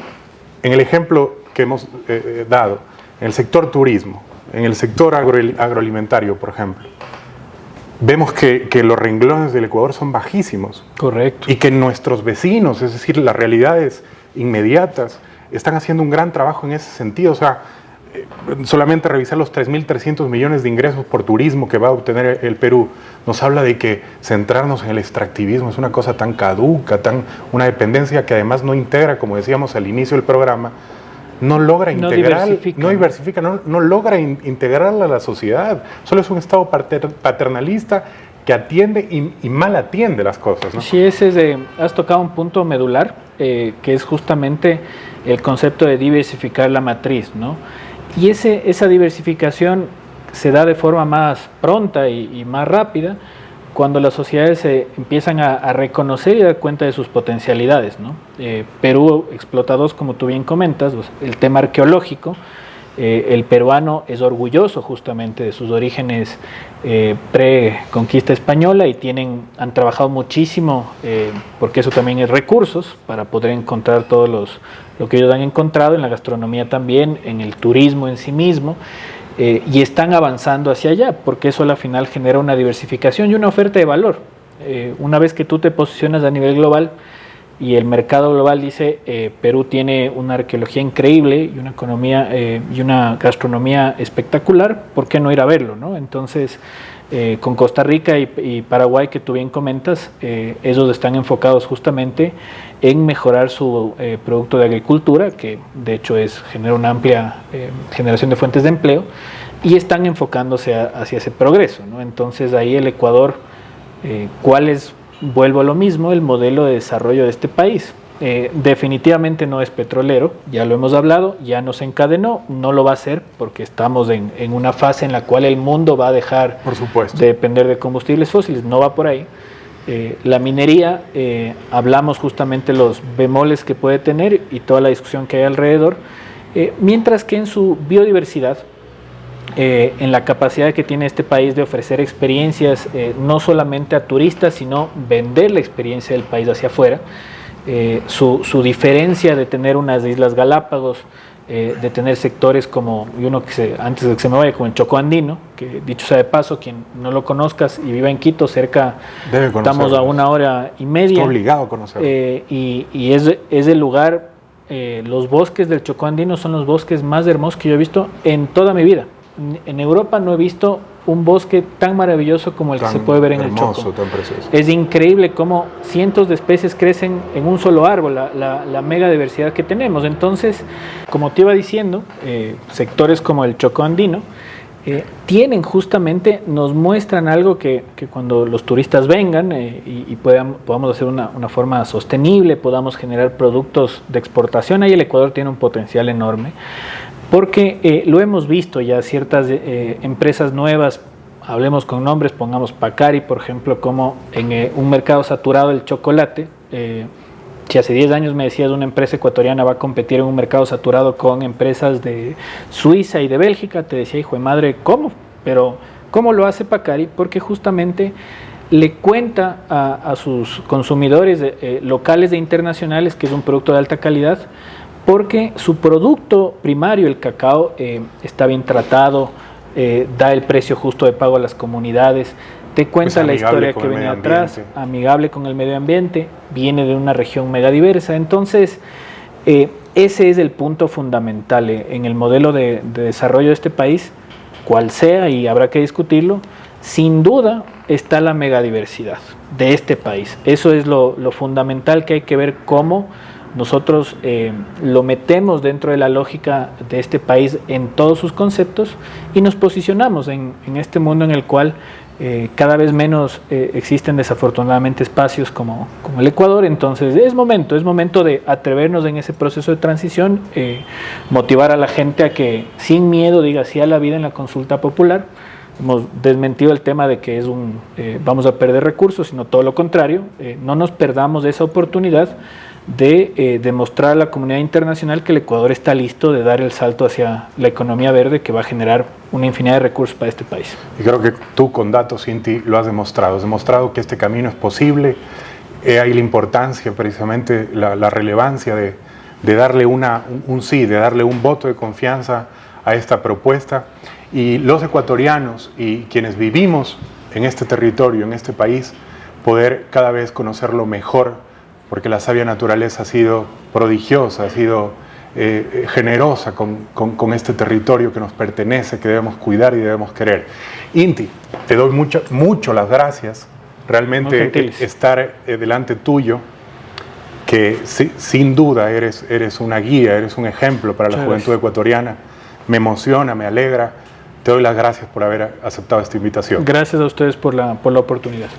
en el ejemplo que hemos dado, en el sector turismo, en el sector agroalimentario, por ejemplo, vemos que los renglones del Ecuador son bajísimos. Correcto. Y que nuestros vecinos, es decir, las realidades inmediatas, están haciendo un gran trabajo en ese sentido. O sea, solamente revisar los 3.300 millones de ingresos por turismo que va a obtener el Perú nos habla de que centrarnos en el extractivismo es una cosa tan caduca, una dependencia que además no integra, como decíamos al inicio del programa, no logra integrar, no logra integrarla a la sociedad. Solo es un Estado paternalista que atiende y mal atiende las cosas, ¿no? Sí, has tocado un punto medular, que es justamente el concepto de diversificar la matriz, ¿no? Y esa diversificación se da de forma más pronta y más rápida cuando las sociedades se empiezan a reconocer y dar cuenta de sus potencialidades, ¿no? Perú explota dos, como tú bien comentas, pues, el tema arqueológico. El peruano es orgulloso justamente de sus orígenes pre-conquista española y han trabajado muchísimo, porque eso también es recursos, para poder encontrar lo que ellos han encontrado en la gastronomía también, en el turismo en sí mismo, y están avanzando hacia allá, porque eso al final genera una diversificación y una oferta de valor. Una vez que tú te posicionas a nivel global, y el mercado global dice Perú tiene una arqueología increíble y una economía y una gastronomía espectacular, ¿por qué no ir a verlo, no? Entonces, con Costa Rica y Paraguay, que tú bien comentas, ellos están enfocados justamente en mejorar su producto de agricultura, que de hecho genera una amplia generación de fuentes de empleo, y están enfocándose hacia ese progreso, ¿no? Entonces ahí el Ecuador, vuelvo a lo mismo, el modelo de desarrollo de este país. Definitivamente no es petrolero, ya lo hemos hablado, ya nos encadenó, no lo va a hacer porque estamos en una fase en la cual el mundo va a dejar de depender de combustibles fósiles, no va por ahí. La minería, hablamos justamente los bemoles que puede tener y toda la discusión que hay alrededor, mientras que en su biodiversidad, en la capacidad que tiene este país de ofrecer experiencias no solamente a turistas, sino vender la experiencia del país hacia afuera, su diferencia de tener unas Islas Galápagos, de tener sectores como, antes de que se me vaya, como el Chocó Andino, que dicho sea de paso, quien no lo conozcas y viva en Quito, cerca, estamos a 1 hora y media. Estoy obligado a conocerlo. Y es el lugar, los bosques del Chocó Andino son los bosques más hermosos que yo he visto en toda mi vida. En Europa no he visto un bosque tan maravilloso como el que se puede ver en el Chocó. Tan precioso. Es increíble cómo cientos de especies crecen en un solo árbol, la mega diversidad que tenemos. Entonces, como te iba diciendo, sectores como el Chocó Andino nos muestran algo que cuando los turistas vengan y podamos hacer una forma sostenible, podamos generar productos de exportación, ahí el Ecuador tiene un potencial enorme. Porque lo hemos visto ya, ciertas empresas nuevas, hablemos con nombres, pongamos Pacari, por ejemplo, como en un mercado saturado del chocolate. Si hace 10 años me decías una empresa ecuatoriana va a competir en un mercado saturado con empresas de Suiza y de Bélgica, te decía, hijo de madre, ¿cómo? Pero ¿cómo lo hace Pacari? Porque justamente le cuenta a sus consumidores locales e internacionales que es un producto de alta calidad, porque su producto primario, el cacao, está bien tratado, da el precio justo de pago a las comunidades, te cuenta la historia que venía atrás, amigable con el medio ambiente, viene de una región megadiversa. Entonces, ese es el punto fundamental en el modelo de desarrollo de este país, cual sea, y habrá que discutirlo. Sin duda está la megadiversidad de este país. Eso es lo fundamental, que hay que ver cómo nosotros lo metemos dentro de la lógica de este país en todos sus conceptos y nos posicionamos en este mundo en el cual cada vez menos existen desafortunadamente espacios como el Ecuador. Entonces es momento de atrevernos en ese proceso de transición, motivar a la gente a que sin miedo diga sí a la vida en la consulta popular. Hemos desmentido el tema de que vamos a perder recursos, sino todo lo contrario. No nos perdamos esa oportunidad de demostrar a la comunidad internacional que el Ecuador está listo de dar el salto hacia la economía verde, que va a generar una infinidad de recursos para este país. Y creo que tú con datos, Inti, lo has demostrado. Has demostrado que este camino es posible. Hay la importancia, precisamente la relevancia de darle un sí, de darle un voto de confianza a esta propuesta. Y los ecuatorianos y quienes vivimos en este territorio, en este país, poder cada vez conocerlo mejor, porque la sabia naturaleza ha sido prodigiosa, ha sido generosa con este territorio que nos pertenece, que debemos cuidar y debemos querer. Inti, te doy mucho las gracias, realmente estar delante tuyo, que sin duda eres una guía, eres un ejemplo para la juventud ecuatoriana, me emociona, me alegra, Te doy las gracias por haber aceptado esta invitación. Gracias a ustedes por la oportunidad.